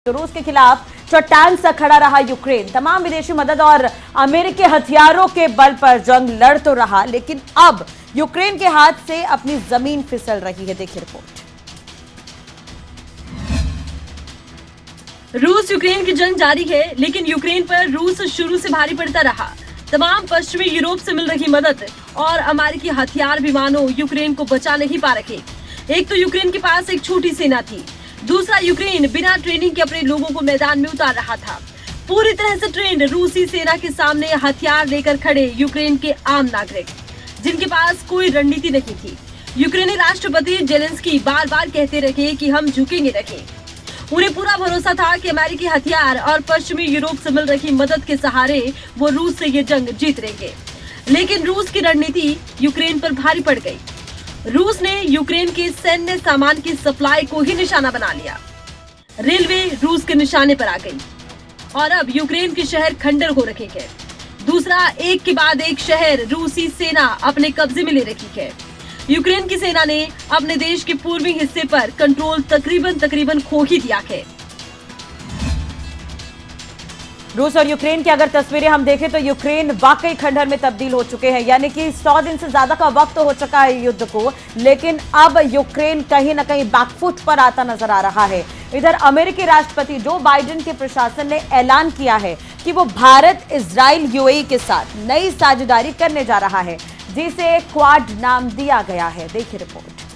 तो रूस के खिलाफ चट्टान सा खड़ा रहा यूक्रेन। तमाम विदेशी मदद और अमेरिकी हथियारों के बल पर जंग लड़ तो रहा, लेकिन अब यूक्रेन के हाथ से अपनी जमीन फिसल रही है। देखिए रिपोर्ट। रूस यूक्रेन की जंग जारी है, लेकिन यूक्रेन पर रूस शुरू से भारी पड़ता रहा। तमाम पश्चिमी यूरोप से मिल रही मदद और अमेरिकी हथियार विमानों यूक्रेन को बचा नहीं पा रहे। एक तो यूक्रेन के पास एक छोटी सेना थी, दूसरा यूक्रेन बिना ट्रेनिंग के अपने लोगों को मैदान में उतार रहा था। पूरी तरह से ट्रेंड रूसी सेना के सामने हथियार लेकर खड़े यूक्रेन के आम नागरिक, जिनके पास कोई रणनीति नहीं थी। यूक्रेनी राष्ट्रपति जेलेंस्की बार बार कहते रहे कि हम झुकेंगे नहीं। उन्हें पूरा भरोसा था कि अमेरिकी हथियार और पश्चिमी यूरोप से मिल रही मदद के सहारे वो रूस से ये जंग जीत लेंगे, लेकिन रूस की रणनीति यूक्रेन पर भारी पड़ गई। रूस ने यूक्रेन के सैन्य सामान की सप्लाई को ही निशाना बना लिया। रेलवे रूस के निशाने पर आ गई और अब यूक्रेन के शहर खंडर हो रखे हैं। दूसरा एक के बाद एक शहर रूसी सेना अपने कब्जे में ले रखी है। यूक्रेन की सेना ने अपने देश के पूर्वी हिस्से पर कंट्रोल तकरीबन खो ही दिया है। रूस और यूक्रेन की अगर तस्वीरें हम देखें तो यूक्रेन वाकई खंडहर में तब्दील हो चुके हैं, यानी कि 100 दिन से ज्यादा का वक्त हो चुका है युद्ध को, लेकिन अब यूक्रेन कहीं ना कहीं बैकफुट पर आता नजर आ रहा है। इधर अमेरिकी राष्ट्रपति जो बाइडेन के प्रशासन ने ऐलान किया है कि वो भारत, इजराइल, यूएई के साथ नई साझेदारी करने जा रहा है, जिसे क्वाड नाम दिया गया है। देखिए रिपोर्ट।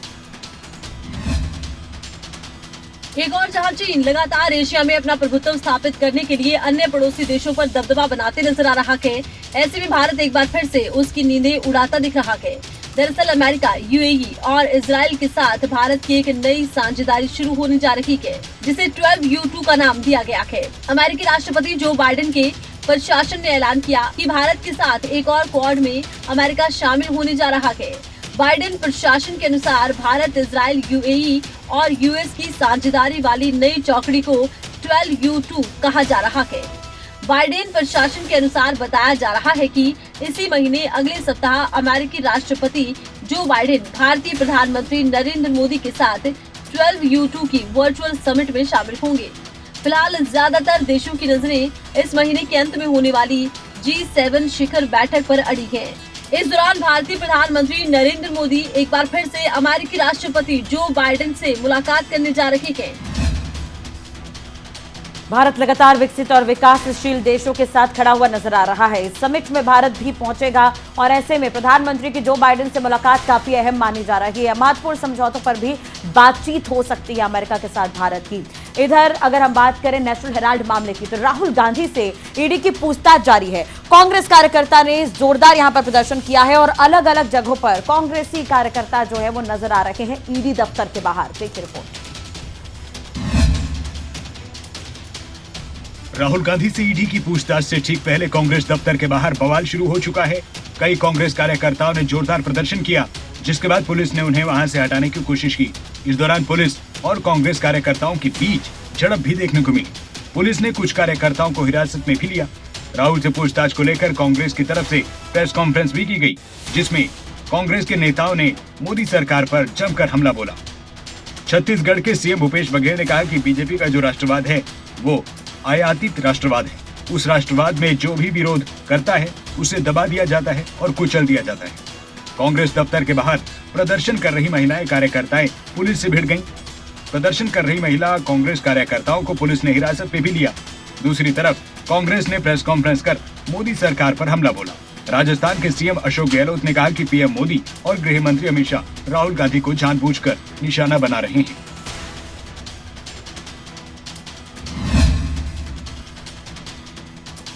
एक और जहां चीन लगातार एशिया में अपना प्रभुत्व स्थापित करने के लिए अन्य पड़ोसी देशों पर दबदबा बनाते नजर आ रहा है, ऐसे में भारत एक बार फिर से उसकी नींदें उड़ाता दिख रहा है। दरअसल अमेरिका, यूएई और इजराइल के साथ भारत की एक नई साझेदारी शुरू होने जा रही है, जिसे 12U2 का नाम दिया गया है। अमेरिकी राष्ट्रपति जो बाइडेन के प्रशासन ने ऐलान किया कि भारत के साथ एक और क्वाड में अमेरिका शामिल होने जा रहा है। बाइडेन प्रशासन के अनुसार भारत, इजराइल, यूएई और यूएस की साझेदारी वाली नई चौकड़ी को 12U2 कहा जा रहा है। बाइडेन प्रशासन के अनुसार बताया जा रहा है कि इसी महीने अगले सप्ताह अमेरिकी राष्ट्रपति जो बाइडेन भारतीय प्रधानमंत्री नरेंद्र मोदी के साथ 12U2 की वर्चुअल समिट में शामिल होंगे। फिलहाल ज्यादातर देशों की नजरें इस महीने के अंत में होने वाली G7 शिखर बैठक पर अड़ी है। इस दौरान भारतीय प्रधानमंत्री नरेंद्र मोदी एक बार फिर से अमेरिकी राष्ट्रपति जो बाइडेन से मुलाकात करने जा रहे हैं। भारत लगातार विकसित और विकासशील देशों के साथ खड़ा हुआ नजर आ रहा है। इस समिट में भारत भी पहुंचेगा और ऐसे में प्रधानमंत्री की जो बाइडेन से मुलाकात काफी अहम मानी जा रही है। महत्वपूर्ण समझौतों पर भी बातचीत हो सकती है अमेरिका के साथ भारत की। इधर अगर हम बात करें नेशनल हेराल्ड मामले की, तो राहुल गांधी से ईडी की पूछताछ जारी है। कांग्रेस कार्यकर्ता ने जोरदार यहां पर प्रदर्शन किया है और अलग अलग जगहों पर कांग्रेसी कार्यकर्ता जो है वो नजर आ रहे हैं ईडी दफ्तर के बाहर। देखिए रिपोर्ट। राहुल गांधी से ईडी की पूछताछ से ठीक पहले कांग्रेस दफ्तर के बाहर बवाल शुरू हो चुका है। कई कांग्रेस कार्यकर्ताओं ने जोरदार प्रदर्शन किया, जिसके बाद पुलिस ने उन्हें वहां से हटाने की कोशिश की। इस दौरान पुलिस और कांग्रेस कार्यकर्ताओं के बीच झड़प भी देखने को मिली। पुलिस ने कुछ कार्यकर्ताओं को हिरासत में भी लिया। राहुल से पूछताछ को लेकर कांग्रेस की तरफ से प्रेस कॉन्फ्रेंस भी की गई, जिसमें कांग्रेस के नेताओं ने मोदी सरकार पर जमकर हमला बोला। छत्तीसगढ़ के सीएम भूपेश बघेल ने कहा कि बीजेपी का जो राष्ट्रवाद है वो आयातित राष्ट्रवाद है। उस राष्ट्रवाद में जो भी विरोध करता है उसे दबा दिया जाता है और कुचल दिया जाता है। कांग्रेस दफ्तर के बाहर प्रदर्शन कर रही महिलाएं कार्यकर्ताएं पुलिस से भिड़ गईं। प्रदर्शन कर रही महिला कांग्रेस कार्यकर्ताओं को पुलिस ने हिरासत में भी लिया। दूसरी तरफ कांग्रेस ने प्रेस कॉन्फ्रेंस कर मोदी सरकार पर हमला बोला। राजस्थान के सीएम अशोक गहलोत ने कहा कि पीएम मोदी और गृह मंत्री अमित शाह राहुल गांधी को जानबूझकर निशाना बना रहे हैं।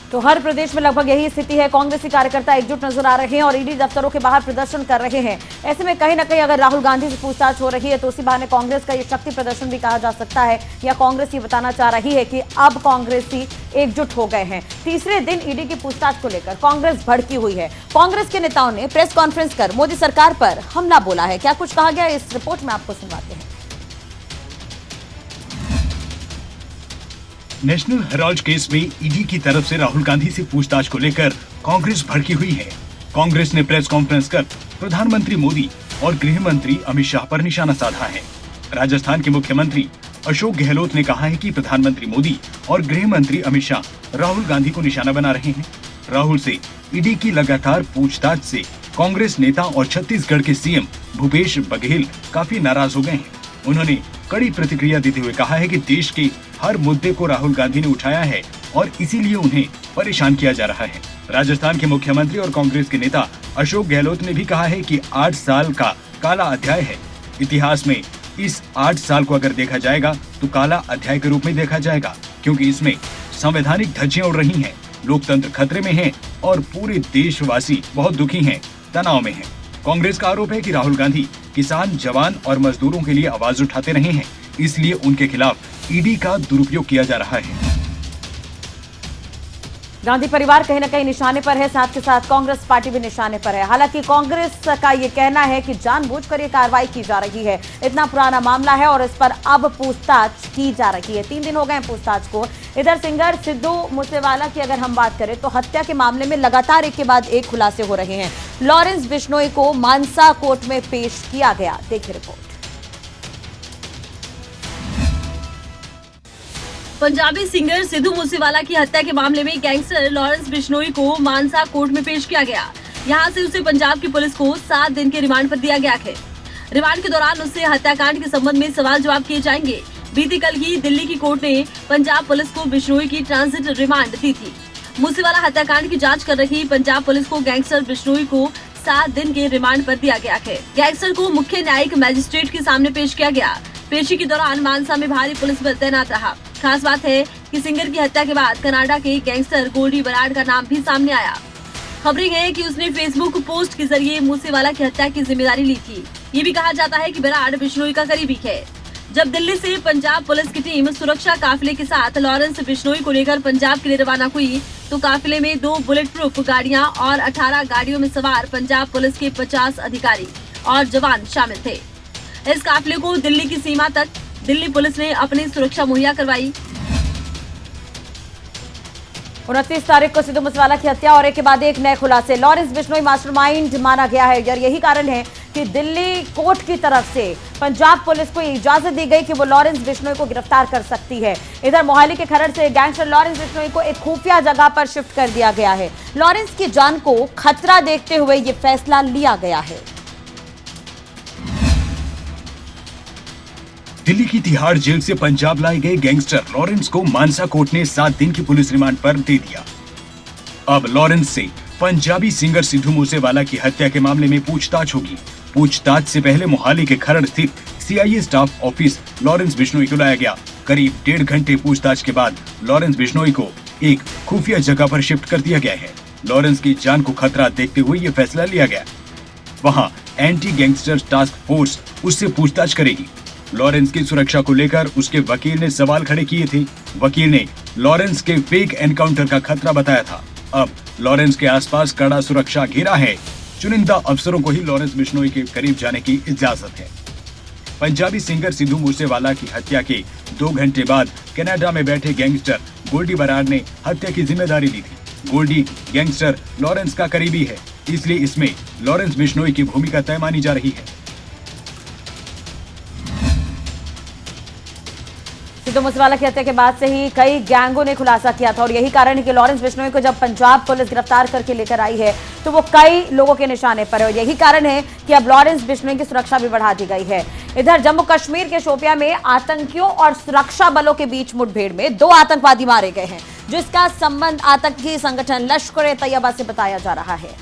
तो हर प्रदेश में लगभग यही स्थिति है। कांग्रेसी कार्यकर्ता एकजुट नजर आ रहे हैं और ईडी दफ्तरों के बाहर प्रदर्शन कर रहे हैं। ऐसे में कहीं ना कहीं अगर राहुल गांधी से पूछताछ हो रही है तो उसी बहाने कांग्रेस का ये शक्ति प्रदर्शन भी कहा जा सकता है, या कांग्रेस ये बताना चाह रही है कि अब कांग्रेसी एकजुट हो गए हैं। तीसरे दिन ईडी की पूछताछ को लेकर कांग्रेस भड़की हुई है। कांग्रेस के नेताओं ने प्रेस कॉन्फ्रेंस कर मोदी सरकार पर हमला बोला है। क्या कुछ कहा गया इस रिपोर्ट में आपको सुनवाते हैं। नेशनल हेराल्ड केस में ईडी की तरफ से राहुल गांधी से पूछताछ को लेकर कांग्रेस भड़की हुई है। कांग्रेस ने प्रेस कॉन्फ्रेंस कर प्रधानमंत्री मोदी और गृह मंत्री अमित शाह पर निशाना साधा है। राजस्थान के मुख्यमंत्री अशोक गहलोत ने कहा है कि प्रधानमंत्री मोदी और गृह मंत्री अमित शाह राहुल गांधी को निशाना बना रहे हैं। राहुल से ईडी की लगातार पूछताछ से कांग्रेस नेता और छत्तीसगढ़ के सीएम भूपेश बघेल काफी नाराज हो गए हैं। उन्होंने कड़ी प्रतिक्रिया देते हुए कहा है कि देश के हर मुद्दे को राहुल गांधी ने उठाया है और इसीलिए उन्हें परेशान किया जा रहा है। राजस्थान के मुख्यमंत्री और कांग्रेस के नेता अशोक गहलोत ने भी कहा है कि 8 साल का काला अध्याय है। इतिहास में इस 8 साल को अगर देखा जाएगा तो काला अध्याय के रूप में देखा जाएगा, क्योंकि इसमें संवैधानिक धज्जियां उड़ रही हैं, लोकतंत्र खतरे में है और पूरे देशवासी बहुत दुखी हैं, तनाव में हैं। कांग्रेस का आरोप है कि राहुल गांधी किसान, जवान और मजदूरों के लिए आवाज उठाते रहे हैं, इसलिए उनके खिलाफ ईडी का दुरुपयोग किया जा रहा है। गांधी परिवार कहीं न कहीं निशाने पर है, साथ के साथ कांग्रेस पार्टी भी निशाने पर है। हालांकि कांग्रेस का ये कहना है कि जानबूझकर ये कार्रवाई की जा रही है। इतना पुराना मामला है और इस पर अब पूछताछ की जा रही है। 3 दिन हो गए पूछताछ को। इधर सिंगर सिद्धू मूसेवाला की अगर हम बात करें तो हत्या के मामले में लगातार एक के बाद एक खुलासे हो रहे हैं। लॉरेंस बिश्नोई को मानसा कोर्ट में पेश किया गया। देखिए रिपोर्ट। पंजाबी सिंगर सिद्धू मूसेवाला की हत्या के मामले में गैंगस्टर लॉरेंस बिश्नोई को मानसा कोर्ट में पेश किया गया। यहां से उसे पंजाब की पुलिस को 7 दिन के रिमांड पर दिया गया है। रिमांड के दौरान उससे हत्याकांड के संबंध में सवाल जवाब किए जाएंगे। बीती कल ही दिल्ली की कोर्ट ने पंजाब पुलिस को बिश्नोई की ट्रांजिट रिमांड दी थी। मूसेवाला हत्याकांड की जाँच कर रही पंजाब पुलिस को गैंगस्टर बिश्नोई को 7 दिन के रिमांड पर दिया गया है। गैंगस्टर को मुख्य न्यायिक मजिस्ट्रेट के सामने पेश किया गया। पेशी के दौरान मानसा में भारी पुलिस बल तैनात रहा। खास बात है कि सिंगर की हत्या के बाद कनाडा के गैंगस्टर गोल्डी बराड का नाम भी सामने आया। खबरें हैं कि उसने फेसबुक पोस्ट के जरिए मूसेवाला की हत्या की जिम्मेदारी ली थी। ये भी कहा जाता है कि बराड बिश्नोई का करीबी है। जब दिल्ली से पंजाब पुलिस की टीम सुरक्षा काफिले के साथ लॉरेंस बिश्नोई को लेकर पंजाब के लिए रवाना हुई तो काफिले में 2 बुलेट प्रूफ गाड़ियां और 18 गाड़ियों में सवार पंजाब पुलिस के 50 अधिकारी और जवान शामिल थे। इस काफिले को दिल्ली की सीमा तक दिल्ली पुलिस ने अपनी सुरक्षा मुहैया करवाई। 29 तारीख को सिद्धू मूसेवाला की हत्या और एक के बाद एक नए खुलासे। लॉरेंस बिश्नोई मास्टरमाइंड माना गया है और यही कारण है कि दिल्ली कोर्ट की तरफ से पंजाब पुलिस को इजाजत दी गई कि वो लॉरेंस बिश्नोई को गिरफ्तार कर सकती है। इधर मोहाली के खरड़ से गैंगस्टर लॉरेंस बिश्नोई को एक खुफिया जगह पर शिफ्ट कर दिया गया है। लॉरेंस की जान को खतरा देखते हुए ये फैसला लिया गया है। दिल्ली की तिहाड़ जेल से पंजाब लाए गए गैंगस्टर लॉरेंस को मानसा कोर्ट ने 7 दिन की पुलिस रिमांड पर दे दिया। अब लॉरेंस से पंजाबी सिंगर सिद्धू मूसेवाला की हत्या के मामले में पूछताछ होगी। पूछताछ से पहले मोहाली के खरड़ स्थित CIA staff office Lawrence Bishnoi को लाया गया। करीब 1.5 घंटे पूछताछ के बाद लॉरेंस बिश्नोई को एक खुफिया जगह पर शिफ्ट कर दिया गया है। लॉरेंस की जान को खतरा देखते हुए ये फैसला लिया गया। वहाँ एंटी गैंगस्टर टास्क फोर्स उससे पूछताछ करेगी। लॉरेंस की सुरक्षा को लेकर उसके वकील ने सवाल खड़े किए थे। वकील ने लॉरेंस के फेक एनकाउंटर का खतरा बताया था। अब लॉरेंस के आसपास कड़ा सुरक्षा घेरा है। चुनिंदा अफसरों को ही लॉरेंस बिश्नोई के करीब जाने की इजाजत है। पंजाबी सिंगर सिद्धू मूसेवाला की हत्या के 2 घंटे बाद कनाडा में बैठे गैंगस्टर गोल्डी बराड ने हत्या की जिम्मेदारी ली थी। गोल्डी गैंगस्टर लॉरेंस का करीबी है, इसलिए इसमें लॉरेंस बिश्नोई की भूमिका तय मानी जा रही है। सिद्धू मूसेवाला की हत्या के बाद से ही कई गैंगों ने खुलासा किया था और यही कारण है कि लॉरेंस बिश्नोई को जब पंजाब पुलिस गिरफ्तार करके लेकर आई है तो वो कई लोगों के निशाने पर है और यही कारण है कि अब लॉरेंस बिश्नोई की सुरक्षा भी बढ़ा दी गई है। इधर जम्मू कश्मीर के शोपिया में आतंकियों और सुरक्षा बलों के बीच मुठभेड़ में 2 आतंकवादी मारे गए हैं, जिसका संबंध आतंकी संगठन लश्कर-ए-तैयबा से बताया जा रहा है।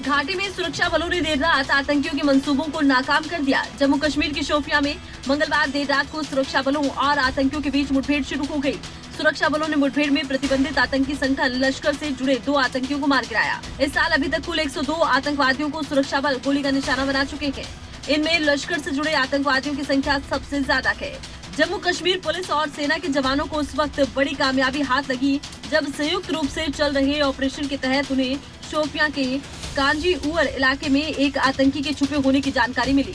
घाटी में सुरक्षा बलों ने देर रात आतंकियों के मंसूबों को नाकाम कर दिया। जम्मू कश्मीर के शोपिया में मंगलवार देर रात को सुरक्षा बलों और आतंकियों के बीच मुठभेड़ शुरू हो गई। सुरक्षा बलों ने मुठभेड़ में प्रतिबंधित आतंकी संगठन लश्कर से जुड़े 2 आतंकियों को मार गिराया। इस साल अभी तक कुल 102 आतंकवादियों को सुरक्षा बल गोली का निशाना बना चुके हैं। इनमें लश्कर से जुड़े आतंकवादियों की संख्या सबसे ज्यादा है। जम्मू कश्मीर पुलिस और सेना के जवानों को उस वक्त बड़ी कामयाबी हाथ लगी जब संयुक्त रूप से चल रहे ऑपरेशन के तहत उन्हें शोपिया के कांजी उवर इलाके में एक आतंकी के छुपे होने की जानकारी मिली।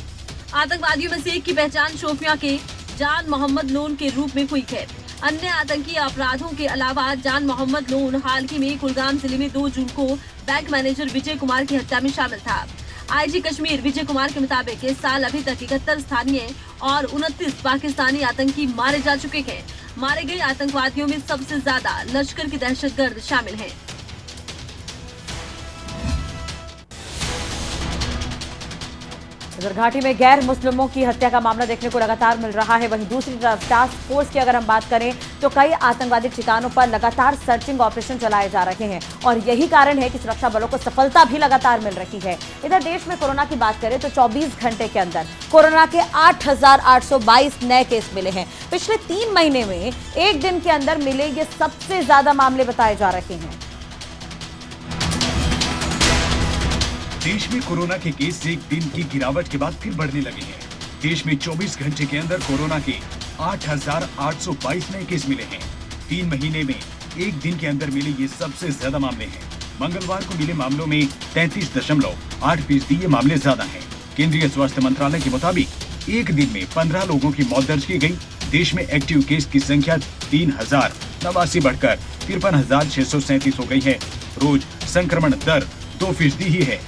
आतंकवादियों में से एक की पहचान शोपिया के जान मोहम्मद लोन के रूप में हुई है। अन्य आतंकी अपराधों के अलावा जान मोहम्मद लोन हाल ही में कुलगाम जिले में 2 जून को बैंक मैनेजर विजय कुमार की हत्या में शामिल था। आईजी कश्मीर विजय कुमार के मुताबिक इस साल अभी तक 71 स्थानीय और 29 पाकिस्तानी आतंकी मारे जा चुके हैं। मारे गए आतंकवादियों में सबसे ज्यादा लश्कर के दहशतगर्द शामिल हैं। इधर घाटी में गैर मुस्लिमों की हत्या का मामला देखने को लगातार मिल रहा है। वहीं दूसरी तरफ टास्क फोर्स की अगर हम बात करें तो कई आतंकवादी ठिकानों पर लगातार सर्चिंग ऑपरेशन चलाए जा रहे हैं और यही कारण है कि सुरक्षा बलों को सफलता भी लगातार मिल रही है। इधर देश में कोरोना की बात करें तो 24 घंटे के अंदर कोरोना के 8,822 नए केस मिले हैं। पिछले 3 महीने में एक दिन के अंदर मिले ये सबसे ज्यादा मामले बताए जा रहे हैं। देश में कोरोना के केस एक दिन की गिरावट के बाद फिर बढ़ने लगे हैं। देश में 24 घंटे के अंदर कोरोना के 8,822 नए केस मिले हैं। 3 महीने में एक दिन के अंदर मिले ये सबसे ज्यादा मामले हैं। मंगलवार को मिले मामलों में 33.8% ये मामले ज्यादा हैं। केंद्रीय स्वास्थ्य मंत्रालय के मुताबिक एक दिन में 15 लोगों की मौत दर्ज की गई। देश में एक्टिव केस की संख्या 3,089 बढ़कर 53,637 हो गई है। रोज संक्रमण दर 2% ही है।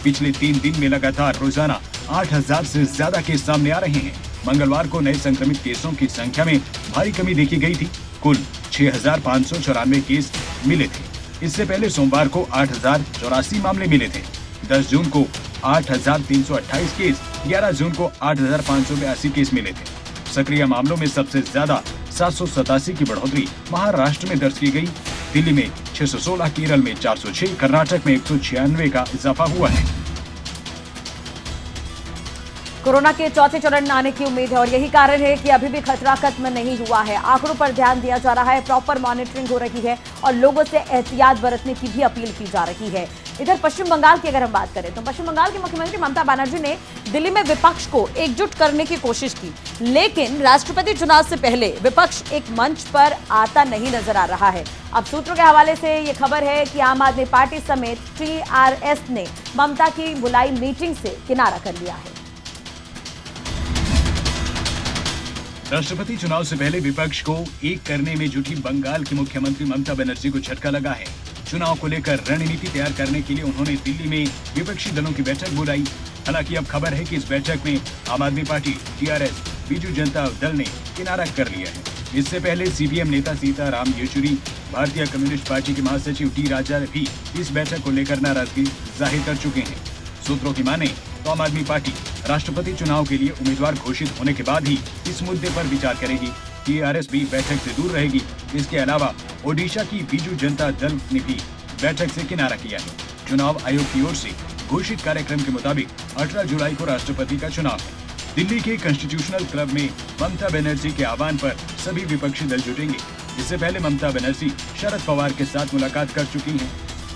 पिछले 3 दिन में लगातार रोजाना 8,000 से ज्यादा केस सामने आ रहे हैं। मंगलवार को नए संक्रमित केसों की संख्या में भारी कमी देखी गई थी। कुल 6,594 केस मिले थे। इससे पहले सोमवार को 8,084 मामले मिले थे। 10 जून को 8,328 केस, 11 जून को 8,582 केस मिले थे। सक्रिय मामलों में सबसे ज्यादा 787 की बढ़ोतरी महाराष्ट्र में दर्ज की गई। दिल्ली में 616, केरल में 406, कर्नाटक में 196 का इजाफा हुआ है। कोरोना के चौथे चरण में आने की उम्मीद है और यही कारण है कि अभी भी खतरा खत्म नहीं हुआ है। आंकड़ों पर ध्यान दिया जा रहा है, प्रॉपर मॉनिटरिंग हो रही है और लोगों से एहतियात बरतने की भी अपील की जा रही है। इधर पश्चिम बंगाल की अगर हम बात करें तो पश्चिम बंगाल की मुख्यमंत्री ममता बनर्जी ने दिल्ली में विपक्ष को एकजुट करने की कोशिश की, लेकिन राष्ट्रपति चुनाव से पहले विपक्ष एक मंच पर आता नहीं नजर आ रहा है। अब सूत्रों के हवाले से ये खबर है कि आम आदमी पार्टी समेत टीआरएस ने ममता की बुलाई मीटिंग से किनारा कर लिया है। राष्ट्रपति चुनाव से पहले विपक्ष को एक करने में जुटी बंगाल की मुख्यमंत्री ममता बनर्जी को झटका लगा है। चुनाव को लेकर रणनीति तैयार करने के लिए उन्होंने दिल्ली में विपक्षी दलों की बैठक बुलाई। हालांकि अब खबर है कि इस बैठक में आम आदमी पार्टी, टीआरएस, बीजू जनता दल ने किनारा कर लिया है। इससे पहले सीपीएम नेता सीताराम येचुरी, भारतीय कम्युनिस्ट पार्टी के महासचिव टी राजा भी इस बैठक को लेकर नाराजगी जाहिर कर चुके हैं। सूत्रों की माने तो आम आदमी पार्टी राष्ट्रपति चुनाव के लिए उम्मीदवार घोषित होने के बाद ही इस मुद्दे पर विचार करेगी। टीआरएस भी बैठक से दूर रहेगी। इसके अलावा ओडिशा की बीजू जनता दल ने भी बैठक से किनारा किया है। चुनाव आयोग की ओर से घोषित कार्यक्रम के मुताबिक 18 जुलाई को राष्ट्रपति का चुनाव है। दिल्ली के कॉन्स्टिट्यूशनल क्लब में ममता बनर्जी के आह्वान पर सभी विपक्षी दल जुटेंगे। इससे पहले ममता बनर्जी शरद पवार के साथ मुलाकात कर चुकी हैं।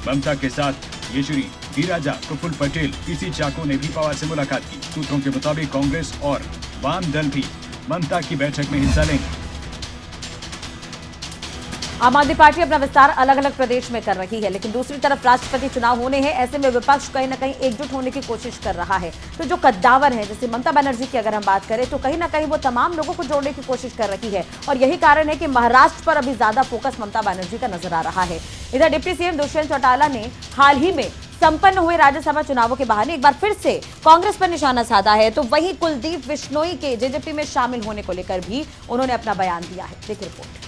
ममता के साथ येचुरी, डी राजा, प्रफुल्ल पटेल, पीसी चाको ने भी पवार से मुलाकात की। सूत्रों के मुताबिक कांग्रेस और वाम दल भी ममता की बैठक में हिस्सा लेंगे। आम आदमी पार्टी अपना विस्तार अलग अलग प्रदेश में कर रही है, लेकिन दूसरी तरफ राष्ट्रपति चुनाव होने हैं। ऐसे में विपक्ष कहीं ना कहीं एकजुट होने की कोशिश कर रहा है। तो जो कद्दावर है, जैसे ममता बनर्जी की अगर हम बात करें तो कहीं ना कहीं वो तमाम लोगों को जोड़ने की कोशिश कर रही है और यही कारण है कि महाराष्ट्र पर अभी ज्यादा फोकस ममता बनर्जी का नजर आ रहा है। इधर डिप्टी सीएम दुष्यंत चौटाला ने हाल ही में संपन्न हुए राज्यसभा चुनावों के बहाने एक बार फिर से कांग्रेस पर निशाना साधा है। तो वहीं कुलदीप बिश्नोई के जेजेपी में शामिल होने को लेकर भी उन्होंने अपना बयान दिया है। देखिए रिपोर्ट।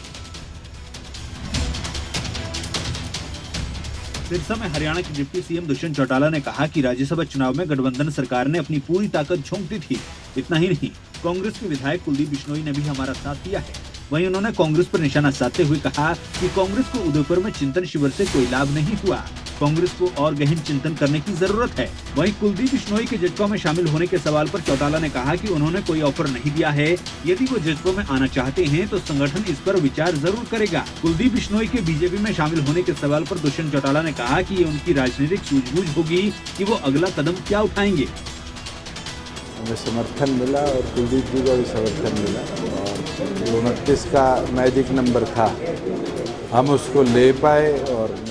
सिरसा में हरियाणा के डिप्टी सीएम दुष्यंत चौटाला ने कहा कि राज्यसभा चुनाव में गठबंधन सरकार ने अपनी पूरी ताकत झोंक दी थी। इतना ही नहीं, कांग्रेस के विधायक कुलदीप बिश्नोई ने भी हमारा साथ दिया है। वहीं उन्होंने कांग्रेस पर निशाना साधते हुए कहा कि कांग्रेस को उदयपुर में चिंतन शिविर से कोई लाभ नहीं हुआ। कांग्रेस को और गहन चिंतन करने की जरूरत है। वहीं कुलदीप बिश्नोई के जेजेपी में शामिल होने के सवाल पर चौटाला ने कहा कि उन्होंने कोई ऑफर नहीं दिया है। यदि वो जेजेपी में आना चाहते हैं तो संगठन इस पर विचार जरूर करेगा। कुलदीप बिश्नोई के बीजेपी में शामिल होने के सवाल पर दुष्यंत चौटाला ने कहा कि ये उनकी राजनीतिक सूझबूझ होगी कि वो अगला कदम क्या उठाएंगे। हमें समर्थन मिला और कुलदीप जी को भी समर्थन मिला और 29 का मैजिक नंबर था, हम उसको ले पाए। और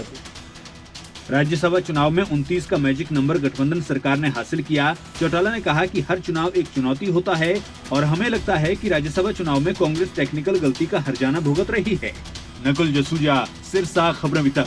राज्यसभा चुनाव में 29 का मैजिक नंबर गठबंधन सरकार ने हासिल किया। चौटाला ने कहा कि हर चुनाव एक चुनौती होता है और हमें लगता है कि राज्यसभा चुनाव में कांग्रेस टेक्निकल गलती का हर्जाना भुगत रही है। नकुल जसूजा, सिरसा, खबरें अभी तक।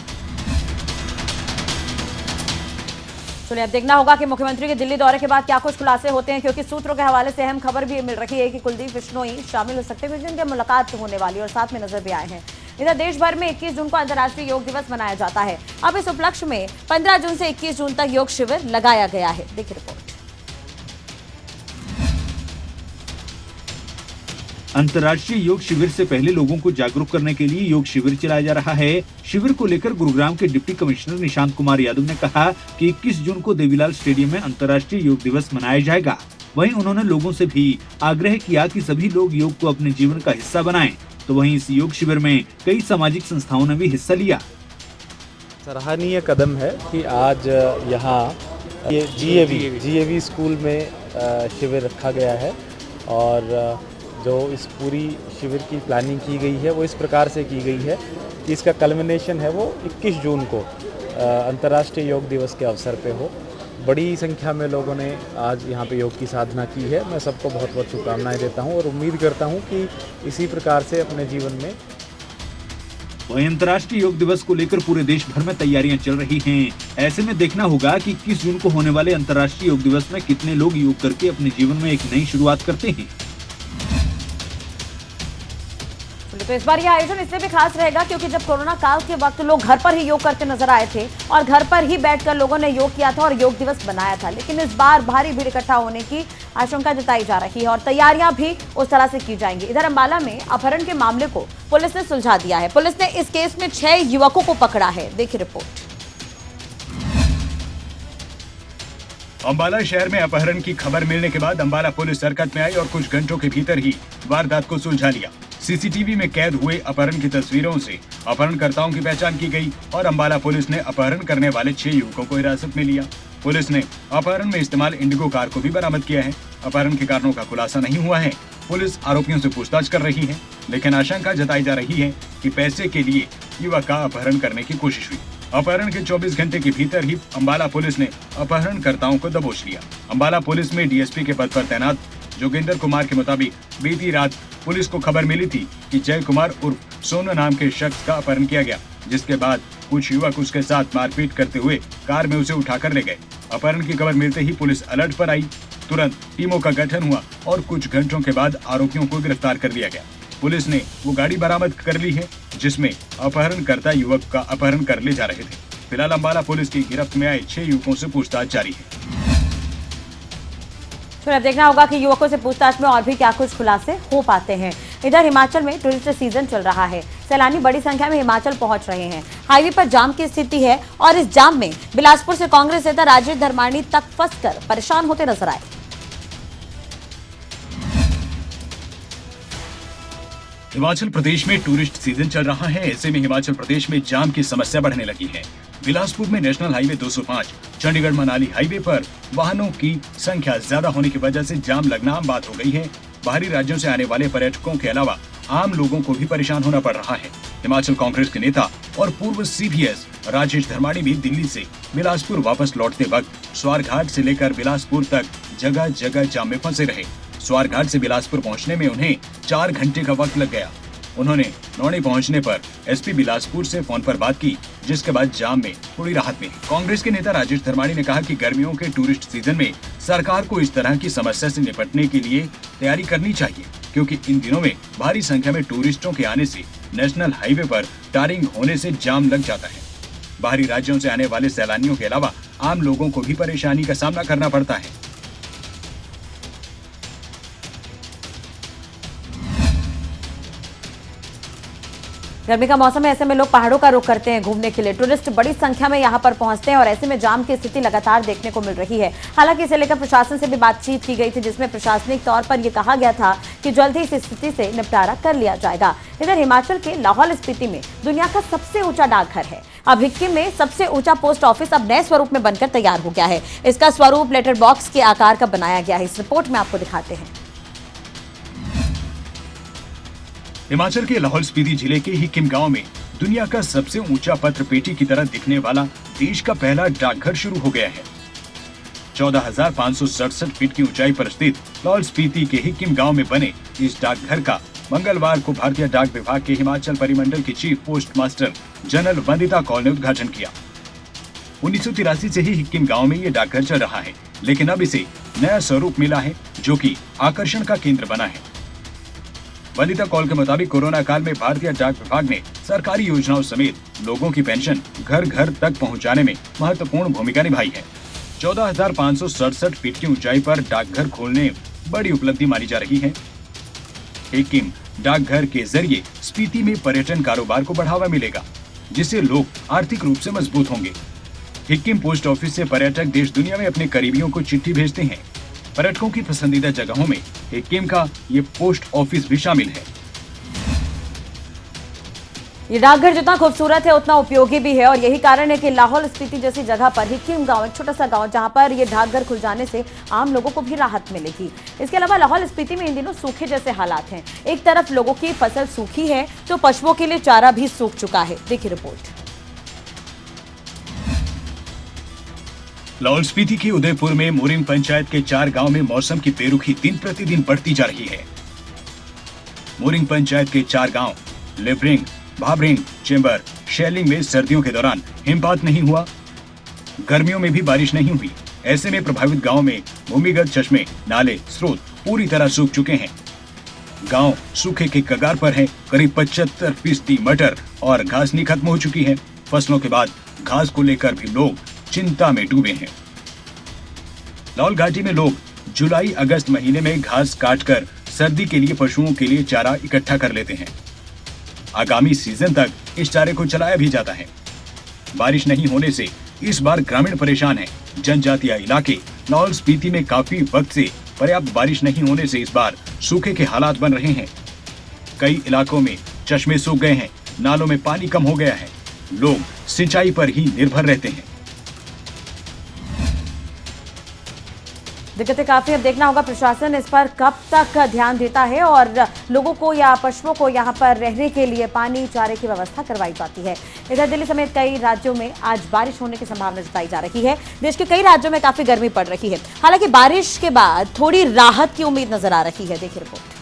चलिए अब देखना होगा कि मुख्यमंत्री के दिल्ली दौरे के बाद क्या कुछ खुलासे होते हैं, क्योंकि सूत्रों के हवाले से अहम खबर भी मिल रही है कि कुलदीप बिश्नोई शामिल हो सकते हैं, जिनकी मुलाकात होने वाली और साथ में नजर भी आए हैं। इधर देश भर में 21 जून को अंतर्राष्ट्रीय योग दिवस मनाया जाता है। अब इस उपलक्ष्य में 15 जून से 21 जून तक योग शिविर लगाया गया है। देखिए रिपोर्ट। अंतर्राष्ट्रीय योग शिविर से पहले लोगों को जागरूक करने के लिए योग शिविर चलाया जा रहा है। शिविर को लेकर गुरुग्राम के डिप्टी कमिश्नर निशांत कुमार यादव ने कहा कि 21 जून को देवीलाल स्टेडियम में अंतर्राष्ट्रीय योग दिवस मनाया जाएगा। वहीं उन्होंने लोगों से भी आग्रह किया कि सभी लोग योग को अपने जीवन का हिस्सा बनाएं। तो वहीं इस योग शिविर में कई सामाजिक संस्थाओं ने भी हिस्सा लिया। सराहनीय कदम है कि आज यहाँ ये जीएवी स्कूल में शिविर रखा गया है और जो इस पूरी शिविर की प्लानिंग की गई है वो इस प्रकार से की गई है कि इसका कल्मिनेशन है वो 21 जून को अंतर्राष्ट्रीय योग दिवस के अवसर पे हो। बड़ी संख्या में लोगों ने आज यहाँ पे योग की साधना की है। मैं सबको बहुत बहुत शुभकामनाएं देता हूँ और उम्मीद करता हूँ कि इसी प्रकार से अपने जीवन में। वहीं अंतर्राष्ट्रीय योग दिवस को लेकर पूरे देश भर में तैयारियां चल रही हैं। ऐसे में देखना होगा कि 21 जून को होने वाले अंतर्राष्ट्रीय योग दिवस में कितने लोग योग करके अपने जीवन में एक नई शुरुआत करते हैं। तो इस बार यह आयोजन इसलिए भी खास रहेगा क्योंकि जब कोरोना काल के वक्त लोग घर पर ही योग करते नजर आए थे और घर पर ही बैठकर लोगों ने योग किया था और योग दिवस बनाया था, लेकिन इस बार भारी भीड़ इकट्ठा होने की आशंका जताई जा रही है और तैयारियां भी उस तरह से की जाएंगी। इधर अंबाला में अपहरण के मामले को पुलिस ने सुलझा दिया है। पुलिस ने इस केस में 6 युवकों को पकड़ा है। देखिए रिपोर्ट। अंबाला शहर में अपहरण की खबर मिलने के बाद अंबाला पुलिस हरकत में आई और कुछ घंटों के भीतर ही वारदात को सुलझा लिया। सीसीटीवी में कैद हुए अपहरण की तस्वीरों से अपहरणकर्ताओं की पहचान की गई और अंबाला पुलिस ने अपहरण करने वाले 6 युवकों को हिरासत में लिया। पुलिस ने अपहरण में इस्तेमाल इंडिगो कार को भी बरामद किया है। अपहरण के कारणों का खुलासा नहीं हुआ है। पुलिस आरोपियों से पूछताछ कर रही है, लेकिन आशंका जताई जा रही है कि पैसे के लिए युवक का अपहरण करने की कोशिश हुई। अपहरण के 24 घंटे के भीतर ही अंबाला पुलिस ने अपहरणकर्ताओं को दबोच लिया। अंबाला पुलिस में डीएसपी के पद पर तैनात जोगिंदर कुमार के मुताबिक बीती रात पुलिस को खबर मिली थी कि जय कुमार उर्फ सोनू नाम के शख्स का अपहरण किया गया, जिसके बाद कुछ युवक उसके साथ मारपीट करते हुए कार में उसे उठाकर ले गए। अपहरण की खबर मिलते ही पुलिस अलर्ट पर आई। तुरंत टीमों का गठन हुआ और कुछ घंटों के बाद आरोपियों को गिरफ्तार कर लिया गया। पुलिस ने वो गाड़ी बरामद कर ली है जिसमें अपहरणकर्ता युवक का अपहरण कर ले जा रहे थे। फिलहाल अंबाला पुलिस की गिरफ्त में आए 6 युवकों से पूछताछ जारी है। फिर अब देखना होगा कि युवकों से पूछताछ में और भी क्या कुछ खुलासे हो पाते हैं। इधर हिमाचल में टूरिस्ट सीजन चल रहा है। सैलानी बड़ी संख्या में हिमाचल पहुंच रहे हैं। हाईवे पर जाम की स्थिति है और इस जाम में बिलासपुर से कांग्रेस नेता राजेश धर्माणी तक फंसकर परेशान होते नजर आए। हिमाचल प्रदेश में टूरिस्ट सीजन चल रहा है। ऐसे में हिमाचल प्रदेश में जाम की समस्या बढ़ने लगी है। बिलासपुर में national highway 205 Chandigarh Manali highway पर वाहनों की संख्या ज्यादा होने की वजह से जाम लगना आम बात हो गई है। बाहरी राज्यों से आने वाले पर्यटकों के अलावा आम लोगों को भी परेशान होना पड़ रहा है। हिमाचल कांग्रेस के नेता और पूर्व सीपीएस राजेश धर्माणी भी दिल्ली से बिलासपुर वापस लौटते वक्त स्वारघाट से लेकर बिलासपुर तक जगह जगह जाम में फंसे रहे। स्वारघाट से बिलासपुर पहुंचने में उन्हें 4 घंटे का वक्त लग गया। उन्होंने नौणी पहुंचने पर एसपी बिलासपुर से फोन पर बात की, जिसके बाद जाम में थोड़ी राहत मिली। कांग्रेस के नेता राजेश धर्माणी ने कहा कि गर्मियों के टूरिस्ट सीजन में सरकार को इस तरह की समस्या से निपटने के लिए तैयारी करनी चाहिए, क्योंकि इन दिनों में भारी संख्या में टूरिस्टों के आने से नेशनल हाईवे पर टारिंग होने से जाम लग जाता है। बाहरी राज्यों से आने वाले सैलानियों के अलावा आम लोगों को भी परेशानी का सामना करना पड़ता है। गर्मी का मौसम है, ऐसे में लोग पहाड़ों का रुख करते हैं घूमने के लिए। टूरिस्ट बड़ी संख्या में यहां पर पहुंचते हैं और ऐसे में जाम की स्थिति लगातार देखने को मिल रही है। हालांकि इसे लेकर प्रशासन से भी बातचीत की गई थी, जिसमें प्रशासनिक तौर पर यह कहा गया था कि जल्द ही इस स्थिति से निपटारा कर लिया जाएगा। इधर हिमाचल के लाहौल स्पीति में दुनिया का सबसे ऊंचा डाकघर है। अब हिक्किम में सबसे ऊंचा पोस्ट ऑफिस अब नए स्वरूप में बनकर तैयार हो गया है। इसका स्वरूप लेटर बॉक्स के आकार का बनाया गया है। इस रिपोर्ट में आपको दिखाते हैं। हिमाचल के लाहौल स्पीति जिले के हिक्किम गांव में दुनिया का सबसे ऊंचा पत्र पेटी की तरह दिखने वाला देश का पहला डाकघर शुरू हो गया है। 14,567 फीट की ऊंचाई पर स्थित लाहौल स्पीति के हिक्किम गांव में बने इस डाकघर का मंगलवार को भारतीय डाक विभाग के हिमाचल परिमंडल की chief postmaster general Vandita Kaul ने उद्घाटन किया। 1983 से ही हिक्किम गांव में ये डाकघर चल रहा है, लेकिन अब इसे नया स्वरूप मिला है जो कि आकर्षण का केंद्र बना है। वनिता कॉल के मुताबिक कोरोना काल में भारतीय डाक विभाग ने सरकारी योजनाओं समेत लोगों की पेंशन घर घर तक पहुंचाने में महत्वपूर्ण भूमिका निभाई है। 14,567 फीट की ऊंचाई पर डाकघर खोलने बड़ी उपलब्धि मानी जा रही है। हिक्किम डाकघर के जरिए स्पीति में पर्यटन कारोबार को बढ़ावा मिलेगा, जिससे लोग आर्थिक रूप से मजबूत होंगे। हिक्किम पोस्ट ऑफिस से पर्यटक देश दुनिया में अपने करीबियों को चिट्ठी भेजते हैं। पर्यटकों की पसंदीदा जगहों में हिक्किम का ये पोस्ट ऑफिस भी शामिल है। ये डाकघर जितना खूबसूरत है उतना उपयोगी भी है और यही कारण है कि लाहौल स्पीति जैसी जगह पर हिक्किम गांव, एक छोटा सा गांव, जहां पर ये डाकघर खुल जाने से आम लोगों को भी राहत मिलेगी। इसके अलावा लाहौल स्पीति में इन दिनों सूखे जैसे हालात हैं। एक तरफ लोगों की फसल सूखी है तो पशुओं के लिए चारा भी सूख चुका है। देखिए रिपोर्ट। लाहौल स्पीति के उदयपुर में मोरिंग पंचायत के 4 गांव में मौसम की बेरुखी दिन प्रतिदिन बढ़ती जा रही है। मोरिंग पंचायत के 4 गांव लेब्रिंग, भाबरिंग, चेंबर, शेलिंग में सर्दियों के दौरान हिमपात नहीं हुआ, गर्मियों में भी बारिश नहीं हुई। ऐसे में प्रभावित गांव में भूमिगत चश्मे, नाले, स्रोत पूरी तरह सूख चुके हैं। गांव सूखे के कगार पर है। करीब 75% मटर और घासनी खत्म हो चुकी है। फसलों के बाद घास को लेकर भी लोग चिंता में डूबे हैं। लाहौल घाटी में लोग जुलाई अगस्त महीने में घास काटकर सर्दी के लिए पशुओं के लिए चारा इकट्ठा कर लेते हैं। आगामी सीजन तक इस चारे को चलाया भी जाता है। बारिश नहीं होने से इस बार ग्रामीण परेशान है। जनजातीय इलाके लाहौल स्पीति में काफी वक्त से पर्याप्त बारिश नहीं होने से इस बार सूखे के हालात बन रहे हैं। कई इलाकों में चश्मे सूख गए हैं, नालों में पानी कम हो गया है। लोग सिंचाई पर ही निर्भर रहते हैं। दिक्कतें काफी, अब देखना होगा प्रशासन इस पर कब तक ध्यान देता है और लोगों को या पशुओं को यहां पर रहने के लिए पानी, चारे की व्यवस्था करवाई जाती है। इधर दिल्ली समेत कई राज्यों में आज बारिश होने की संभावना जताई जा रही है। देश के कई राज्यों में काफी गर्मी पड़ रही है। हालांकि बारिश के बाद थोड़ी राहत की उम्मीद नजर आ रही है। देखिए रिपोर्ट।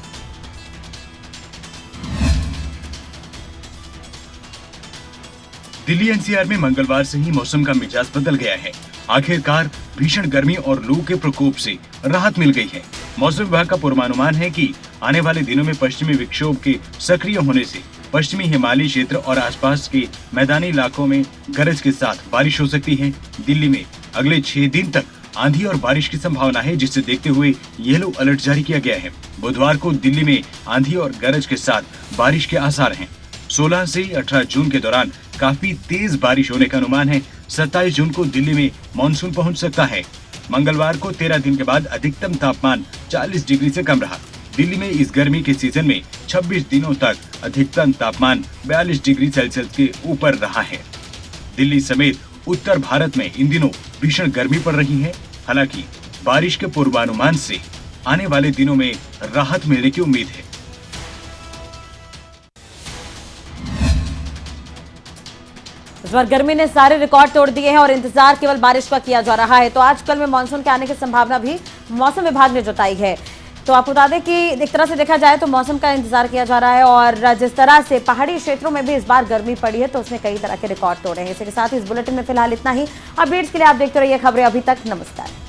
दिल्ली एनसीआर में मंगलवार से ही मौसम का मिजाज बदल गया है। आखिरकार भीषण गर्मी और लू के प्रकोप से राहत मिल गई है। मौसम विभाग का पूर्वानुमान है कि आने वाले दिनों में पश्चिमी विक्षोभ के सक्रिय होने से पश्चिमी हिमालयी क्षेत्र और आसपास के मैदानी इलाकों में गरज के साथ बारिश हो सकती है। दिल्ली में अगले 6 दिन तक आंधी और बारिश की संभावना है, जिसे देखते हुए येलो अलर्ट जारी किया गया है। बुधवार को दिल्ली में आंधी और गरज के साथ बारिश के आसार हैं। 16 से 18 जून के दौरान काफी तेज बारिश होने का अनुमान है। 27 जून को दिल्ली में मानसून पहुंच सकता है। मंगलवार को 13 दिन के बाद अधिकतम तापमान 40 डिग्री से कम रहा। दिल्ली में इस गर्मी के सीजन में 26 दिनों तक अधिकतम तापमान 42 डिग्री सेल्सियस के ऊपर रहा है। दिल्ली समेत उत्तर भारत में इन दिनों भीषण गर्मी पड़ रही है। हालांकि बारिश के पूर्वानुमान से आने वाले दिनों में राहत मिलने की उम्मीद है। इस बार गर्मी ने सारे रिकॉर्ड तोड़ दिए हैं और इंतजार केवल बारिश का किया जा रहा है। तो आजकल में मानसून के आने की संभावना भी मौसम विभाग ने जताई है। तो आपको बता दें कि एक तरह से देखा जाए तो मौसम का इंतजार किया जा रहा है और जिस तरह से पहाड़ी क्षेत्रों में भी इस बार गर्मी पड़ी है तो उसने कई तरह के रिकॉर्ड तोड़े हैं। इसके साथ ही इस बुलेटिन में फिलहाल इतना ही। अपडेट्स के लिए आप देखते रहिए खबरें अभी तक। नमस्कार।